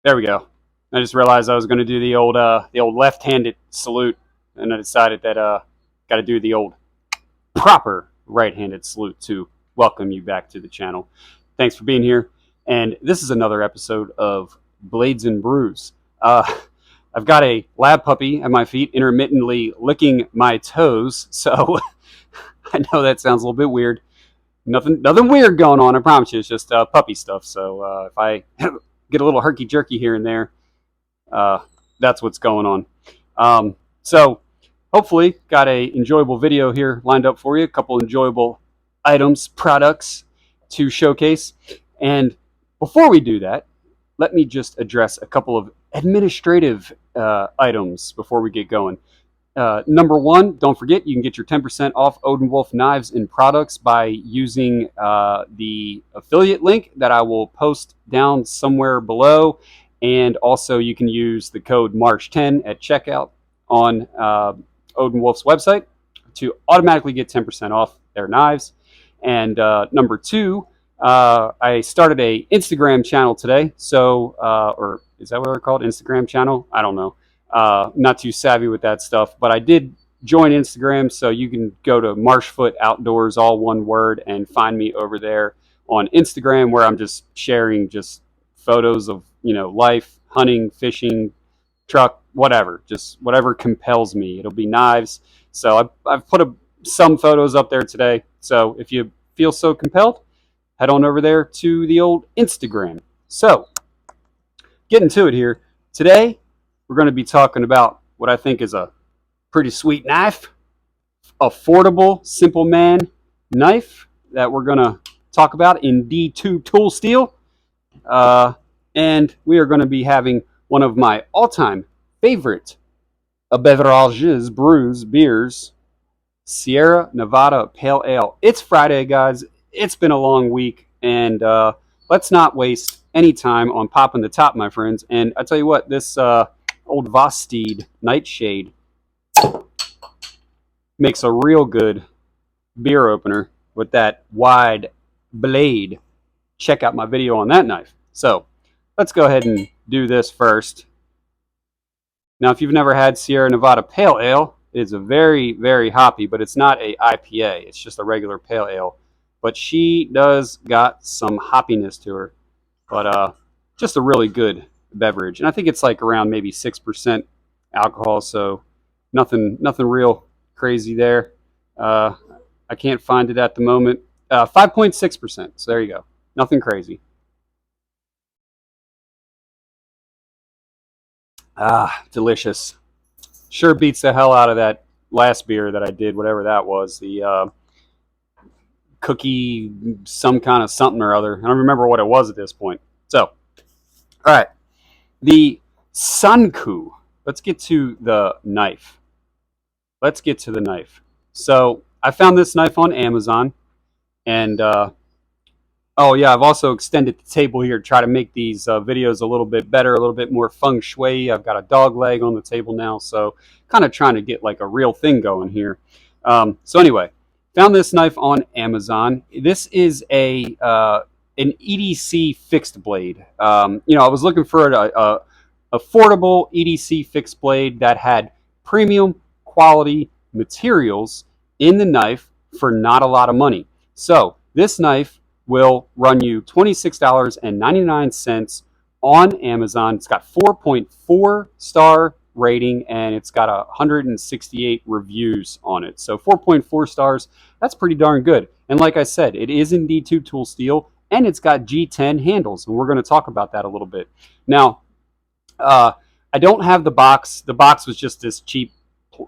There we go. I just realized I was going to do the old left-handed salute, and I decided that got to do the old proper right-handed salute to welcome you back to the channel. Thanks for being here, and this is another episode of Blades and Brews. I've got a lab puppy at my feet, intermittently licking my toes, so I know that sounds a little bit weird. Nothing weird going on, I promise you. It's just puppy stuff. So if I get a little herky-jerky here and there, that's what's going on. So hopefully got a enjoyable video here lined up for you. A couple enjoyable items, products to showcase. And before we do that, let me just address a couple of administrative items before we get going. Number one, don't forget, you can get your 10% off Odin Wolf knives and products by using the affiliate link that I will post down somewhere below. And also you can use the code March10 at checkout on Odin Wolf's website to automatically get 10% off their knives. And number two, I started a Instagram channel today. So, or is that what they're called? Instagram channel? I don't know. Not too savvy with that stuff, but I did join Instagram, so you can go to Marshfoot Outdoors, all one word, and find me over there on Instagram, where I'm just sharing just photos of, life, hunting, fishing, truck, whatever, just whatever compels me. It'll be knives. So I've put some photos up there today. So if you feel so compelled, head on over there to the old Instagram. So getting to it here today, we're going to be talking about what I think is a pretty sweet knife, affordable, simple man knife that we're going to talk about in D2 tool steel. And we are going to be having one of my all-time favorite beverages, brews, beers, Sierra Nevada Pale Ale. It's Friday, guys. It's been a long week, and let's not waste any time on popping the top, my friends. And I tell you what, this old Vosteed Nightshade makes a real good beer opener with that wide blade. Check out my video on that knife. So let's go ahead and do this first. Now, if you've never had Sierra Nevada Pale Ale, it's a very, very hoppy, but it's not a IPA. It's just a regular pale ale. But she does got some hoppiness to her. But just a really good beverage, and I think it's like around maybe 6% alcohol, so nothing real crazy there. I can't find it at the moment. 5.6%, so there you go. Nothing crazy. Delicious. Sure beats the hell out of that last beer that I did, whatever that was, the cookie, some kind of something or other. I don't remember what it was at this point. So, all right. The Sanku. Let's get to the knife. So I found this knife on Amazon, and oh yeah, I've also extended the table here to try to make these videos a little bit better, a little bit more feng shui. I've got a dog leg on the table now, so kind of trying to get like a real thing going here. So anyway, found this knife on Amazon. This is an EDC fixed blade. I was looking for a affordable EDC fixed blade that had premium quality materials in the knife for not a lot of money. So this knife will run you $26.99 on Amazon. It's got 4.4 star rating, and it's got 168 reviews on it. So 4.4 stars, that's pretty darn good. And like I said, it is in D2 tool steel, and it's got G10 handles, and we're going to talk about that a little bit. Now, I don't have the box. The box was just this cheap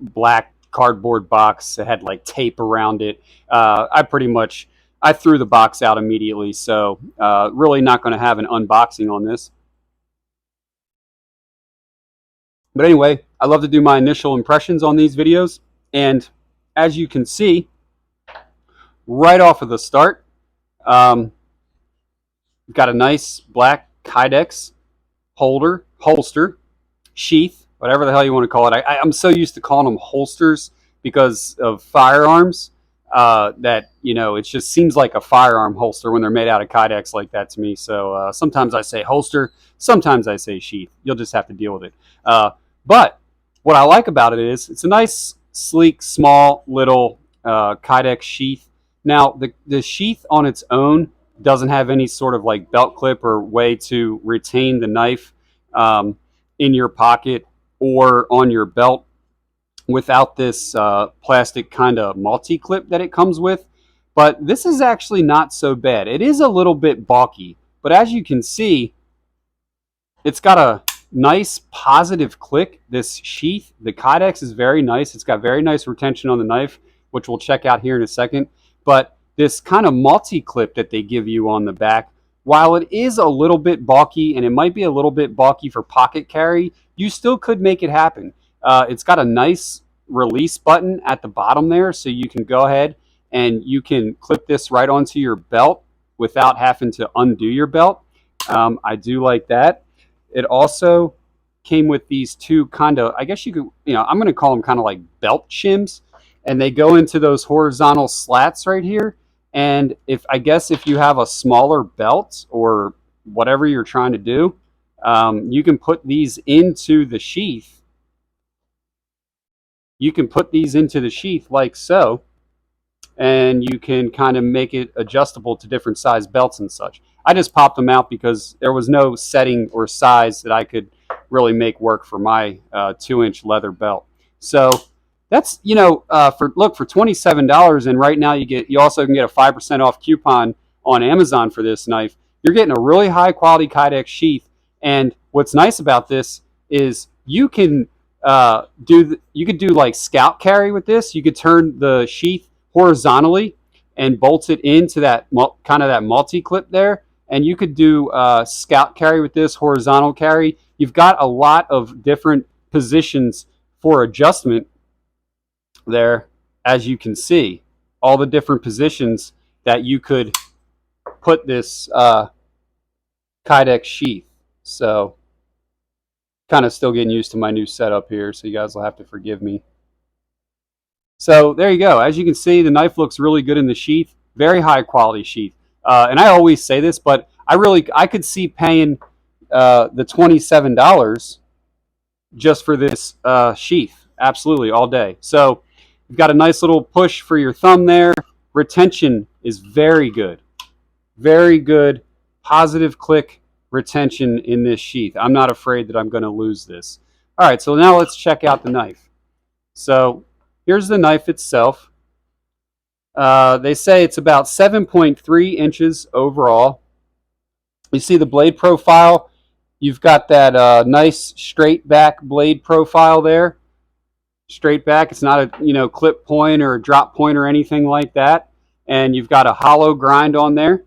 black cardboard box. It had like tape around it. I threw the box out immediately, so really not going to have an unboxing on this. But anyway, I love to do my initial impressions on these videos, and as you can see, right off of the start, we've got a nice black Kydex holster, sheath, whatever the hell you want to call it. I'm so used to calling them holsters because of firearms. that, you know, it just seems like a firearm holster when they're made out of Kydex like that to me. So sometimes I say holster, sometimes I say sheath. You'll just have to deal with it. But what I like about it is it's a nice, sleek, small, little Kydex sheath. Now, the sheath on its own doesn't have any sort of like belt clip or way to retain the knife in your pocket or on your belt without this plastic kind of multi-clip that it comes with. But this is actually not so bad. It is a little bit bulky, but as you can see, it's got a nice positive click. This sheath, the Kydex, is very nice. It's got very nice retention on the knife, which we'll check out here in a second. But this kind of multi-clip that they give you on the back, while it is a little bit bulky and it might be a little bit bulky for pocket carry, you still could make it happen. It's got a nice release button at the bottom there, so you can go ahead and you can clip this right onto your belt without having to undo your belt. I do like that. It also came with these two kind of, I guess you could, you know, I'm going to call them kind of like belt shims, and they go into those horizontal slats right here. And if you have a smaller belt or whatever you're trying to do, you can put these into the sheath. You can put these into the sheath like so, and you can kind of make it adjustable to different size belts and such. I just popped them out because there was no setting or size that I could really make work for my 2-inch leather belt. So that's, you know, for $27, and right now you also can get a 5% off coupon on Amazon for this knife. You're getting a really high quality Kydex sheath, and what's nice about this is you can do like scout carry with this. You could turn the sheath horizontally and bolt it into that kind of that multi-clip there, and you could do scout carry with this, horizontal carry. You've got a lot of different positions for adjustment there, as you can see, all the different positions that you could put this Kydex sheath. So kind of still getting used to my new setup here, so you guys will have to forgive me. So there you go. As you can see, the knife looks really good in the sheath. Very high quality sheath. And I always say this, but I could see paying the $27 just for this sheath. Absolutely, all day. So you've got a nice little push for your thumb there. Retention is very good. Very good. Positive click retention in this sheath. I'm not afraid that I'm going to lose this. All right, so now let's check out the knife. So here's the knife itself. They say it's about 7.3 inches overall. You see the blade profile. You've got that nice straight back blade profile there. Straight back. It's not a clip point or a drop point or anything like that. And you've got a hollow grind on there.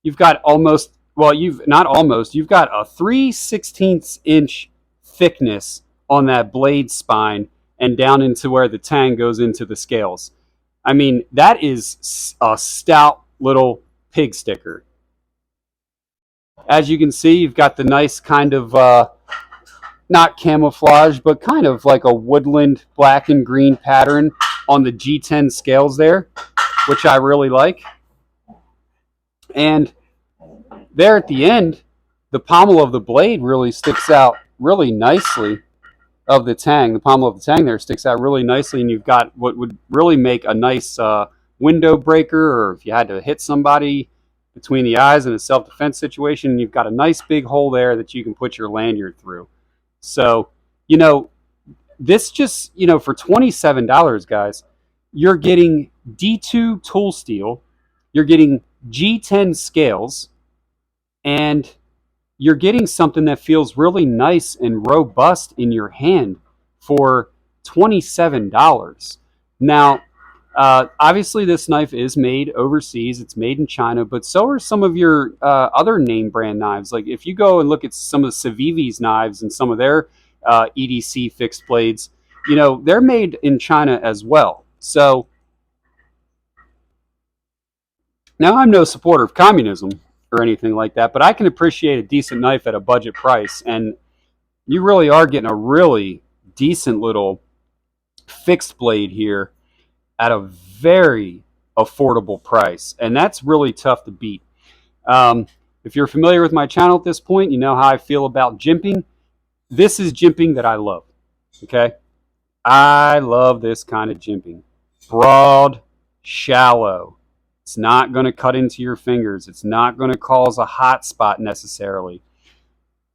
You've got you've got a 3/16 inch thickness on that blade spine and down into where the tang goes into the scales. I mean, that is a stout little pig sticker. As you can see, you've got the nice kind of, not camouflage, but kind of like a woodland black and green pattern on the G10 scales there, which I really like. And there at the end, the pommel of the blade really sticks out really nicely of the tang. The pommel of the tang there sticks out really nicely, and you've got what would really make a nice window breaker, or if you had to hit somebody between the eyes in a self-defense situation, you've got a nice big hole there that you can put your lanyard through. So, this just, for $27, guys, you're getting D2 tool steel, you're getting G10 scales, and you're getting something that feels really nice and robust in your hand for $27. Now, obviously this knife is made overseas. It's made in China, but so are some of your other name brand knives. Like if you go and look at some of Civivi's knives and some of their EDC fixed blades, they're made in China as well. So now I'm no supporter of communism or anything like that, but I can appreciate a decent knife at a budget price, and you really are getting a really decent little fixed blade here at a very affordable price, and that's really tough to beat. Um, if you're familiar with my channel at this point, you know how I feel about jimping. This is jimping that I love. Okay, I love this kind of jimping. Broad, shallow. It's not going to cut into your fingers. It's not going to cause a hot spot necessarily.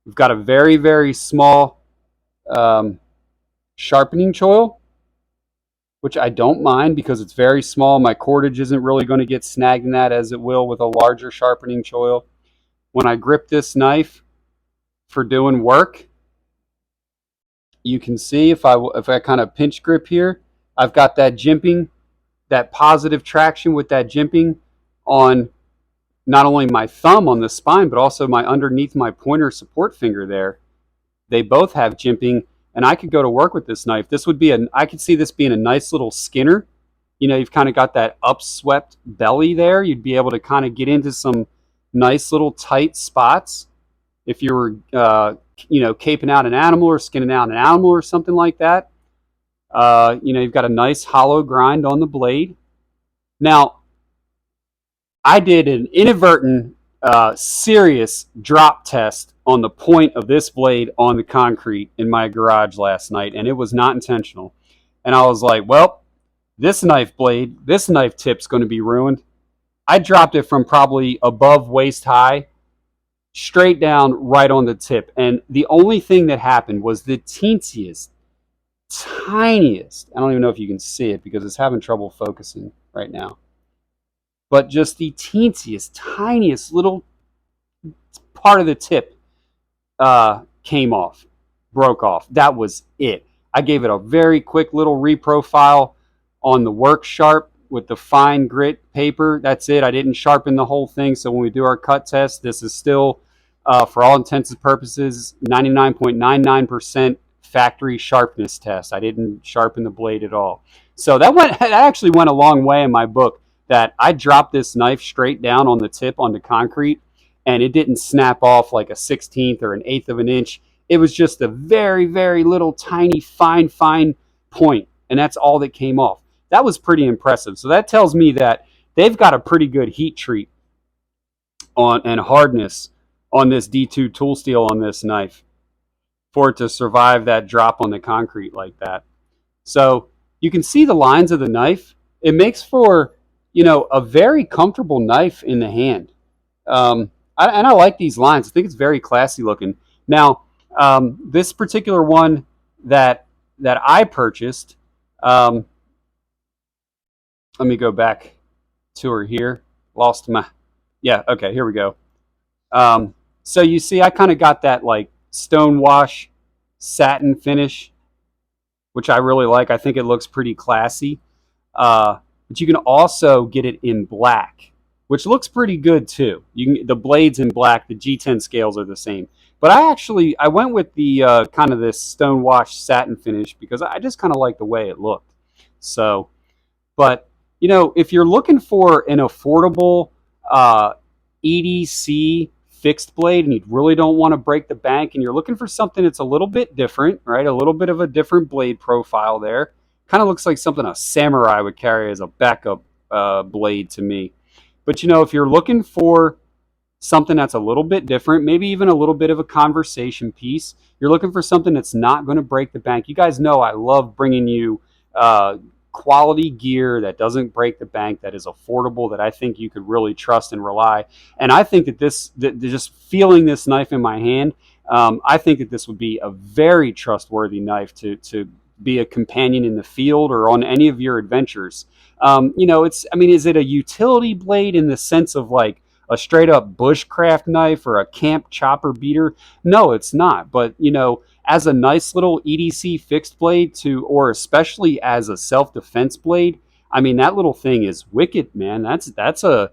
We've got a very, very small um, sharpening choil, which I don't mind because it's very small. My cordage isn't really going to get snagged in that as it will with a larger sharpening choil. When I grip this knife for doing work, you can see if I kind of pinch grip here, I've got that jimping, that positive traction with that jimping on not only my thumb on the spine, but also my underneath my pointer support finger there. They both have jimping, and I could go to work with this knife. This would be I could see this being a nice little skinner. You know, you've kind of got that upswept belly there. You'd be able to kind of get into some nice little tight spots if you were, caping out an animal or skinning out an animal or something like that. You've got a nice hollow grind on the blade. Now, I did an inadvertent, serious drop test on the point of this blade on the concrete in my garage last night, and it was not intentional. And I was like, well, this knife tip's going to be ruined. I dropped it from probably above waist high, straight down right on the tip. And the only thing that happened was the tiniest, I don't even know if you can see it because it's having trouble focusing right now, but just the teensiest, tiniest little part of the tip came off, broke off. That was it. I gave it a very quick little reprofile on the work sharp with the fine grit paper. That's it. I didn't sharpen the whole thing. So when we do our cut test, this is still, for all intents and purposes, 99.99% factory sharpness test. I didn't sharpen the blade at all. So that actually went a long way in my book, that I dropped this knife straight down on the tip onto concrete, and it didn't snap off like a 16th or an eighth of an inch. It was just a very, very little tiny fine point, and that's all that came off. That was pretty impressive. So that tells me that they've got a pretty good heat treat on and hardness on this D2 tool steel on this knife for it to survive that drop on the concrete like that. So you can see the lines of the knife. It makes for, a very comfortable knife in the hand. I like these lines. I think it's very classy looking. Now, this particular one that I purchased, let me go back to her here. Okay, here we go. So you see, I kind of got that like stone wash satin finish, which I really like. I think it looks pretty classy. But you can also get it in black, which looks pretty good too. The blades in black, the G10 scales are the same. But I went with the kind of this stone wash satin finish because I just kind of like the way it looked. So, but if you're looking for an affordable EDC fixed blade and you really don't want to break the bank and you're looking for something that's a little bit different, right? A little bit of a different blade profile there. Kind of looks like something a samurai would carry as a backup blade to me. But if you're looking for something that's a little bit different, maybe even a little bit of a conversation piece, you're looking for something that's not going to break the bank. You guys know I love bringing you quality gear that doesn't break the bank, that is affordable, that I think you could really trust and rely. And I think that just feeling this knife in my hand, I think that this would be a very trustworthy knife to be a companion in the field or on any of your adventures. Is it a utility blade in the sense of like a straight up bushcraft knife or a camp chopper beater? No, it's not. But, as a nice little EDC fixed blade or especially as a self-defense blade, that little thing is wicked, man. That's a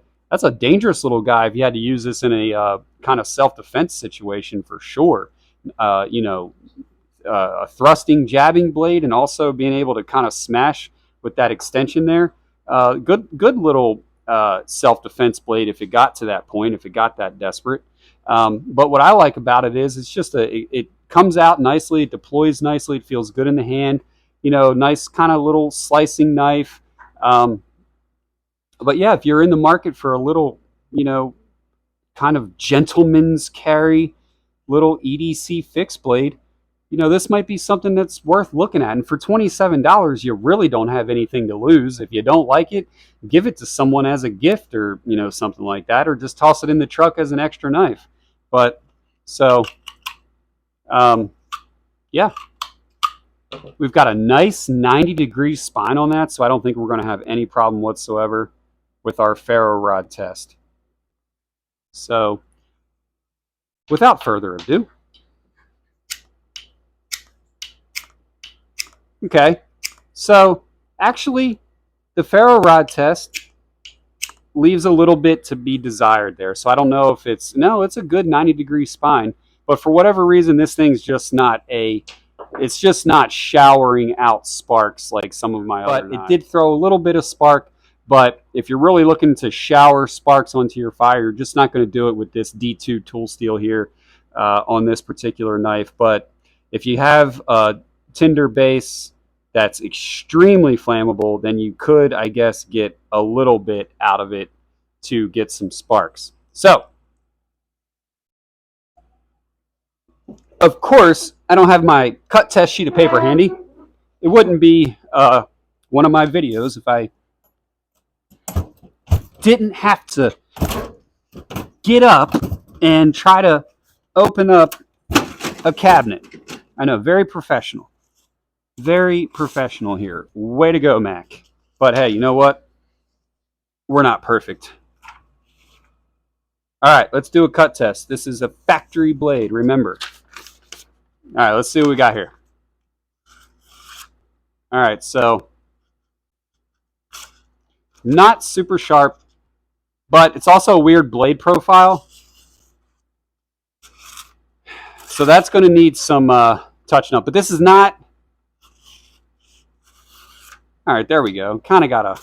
dangerous little guy if you had to use this in a kind of self-defense situation for sure. A thrusting, jabbing blade, and also being able to kind of smash with that extension there. Good little self-defense blade if it got to that point, if it got that desperate. But what I like about it is it's just it comes out nicely, it deploys nicely, it feels good in the hand. Nice kind of little slicing knife. But yeah, if you're in the market for a little, kind of gentleman's carry, little EDC fixed blade, this might be something that's worth looking at. And for $27, you really don't have anything to lose. If you don't like it, give it to someone as a gift or, something like that, or just toss it in the truck as an extra knife. But so, yeah, we've got a nice 90-degree spine on that, so I don't think we're going to have any problem whatsoever with our Ferro Rod test. So, without further ado, okay, so actually the Ferro Rod test leaves a little bit to be desired there. So I don't know if it's a good 90-degree spine, but for whatever reason, this thing's just not it's just not showering out sparks like some of my other knives. But it did throw a little bit of spark. But if you're really looking to shower sparks onto your fire, you're just not going to do it with this D2 tool steel here on this particular knife. But if you have a tinder base that's extremely flammable, then you could, I guess, get a little bit out of it to get some sparks. So, of course, I don't have my cut test sheet of paper handy. It wouldn't be one of my videos if I didn't have to get up and try to open up a cabinet. I know, very professional. Very professional here. Way to go, Mac. But hey, you know what? We're not perfect. All right, let's do a cut test. This is a factory blade, remember. All right, let's see what we got here. All right, so not super sharp, but it's also a weird blade profile. So that's going to need some touching up. But this is not... All right, there we go. Kind of got a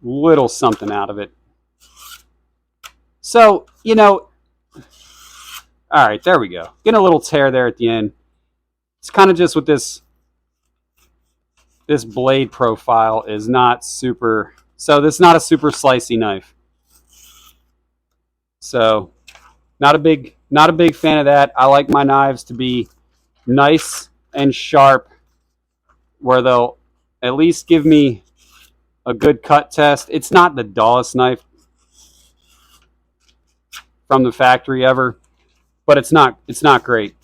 little something out of it. So, all right, there we go. Getting a little tear there at the end. It's kind of just with this blade profile is not super... So this is not a super slicey knife. So not a big fan of that. I like my knives to be nice and sharp, where they'll at least give me a good cut test. It's not the dullest knife from the factory ever, but it's not great.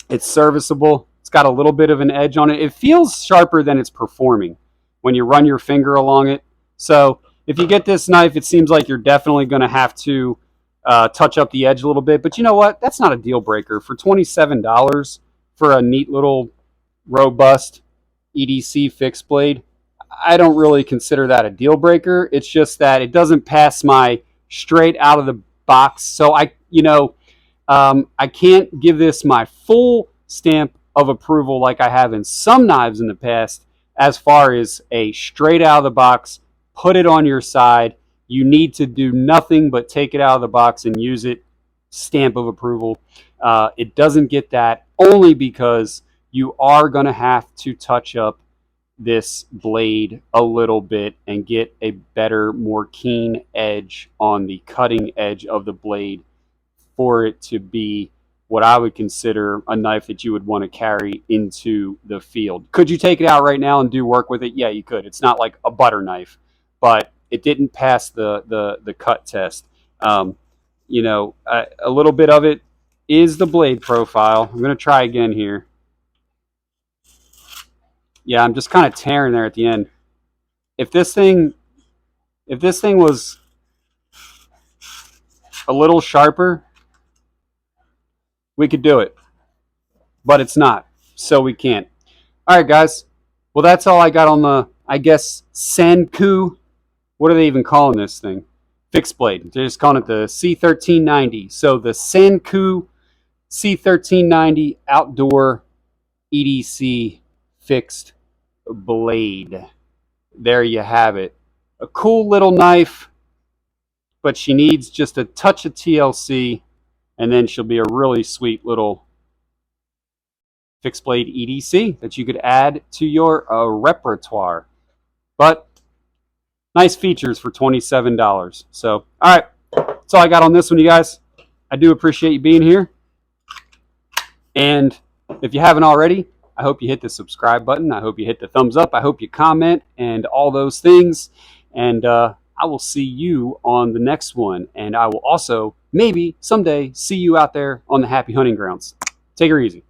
It's serviceable. It's got a little bit of an edge on it. It feels sharper than it's performing when you run your finger along it. So if you get this knife, it seems like you're definitely going to have to touch up the edge a little bit. But you know what? That's not a deal breaker. For $27 for a neat little robust EDC fixed blade, I don't really consider that a deal breaker. It's just that it doesn't pass my straight out of the box. So I can't give this my full stamp of approval like I have in some knives in the past, as far as a straight out of the box, put it on your side, you need to do nothing but take it out of the box and use it, stamp of approval. It doesn't get that, only because you are going to have to touch up this blade a little bit and get a better, more keen edge on the cutting edge of the blade for it to be what I would consider a knife that you would want to carry into the field. Could you take it out right now and do work with it? Yeah, you could. It's not like a butter knife, but it didn't pass the cut test. A little bit of it is the blade profile. I'm going to try again here. Yeah, I'm just kind of tearing there at the end. If this thing was a little sharper, we could do it, but it's not, so we can't. All right, guys. Well, that's all I got on the, I guess, Senku. What are they even calling this thing? Fixed blade. They're just calling it the C1390. So the Senku C1390 outdoor EDC fixed blade. There you have it. A cool little knife, but she needs just a touch of TLC, and then she'll be a really sweet little fixed blade EDC that you could add to your repertoire. But nice features for $27. So, all right, that's all I got on this one, you guys. I do appreciate you being here. And if you haven't already, I hope you hit the subscribe button. I hope you hit the thumbs up. I hope you comment and all those things. And I will see you on the next one. And I will also maybe someday see you out there on the happy hunting grounds. Take her easy.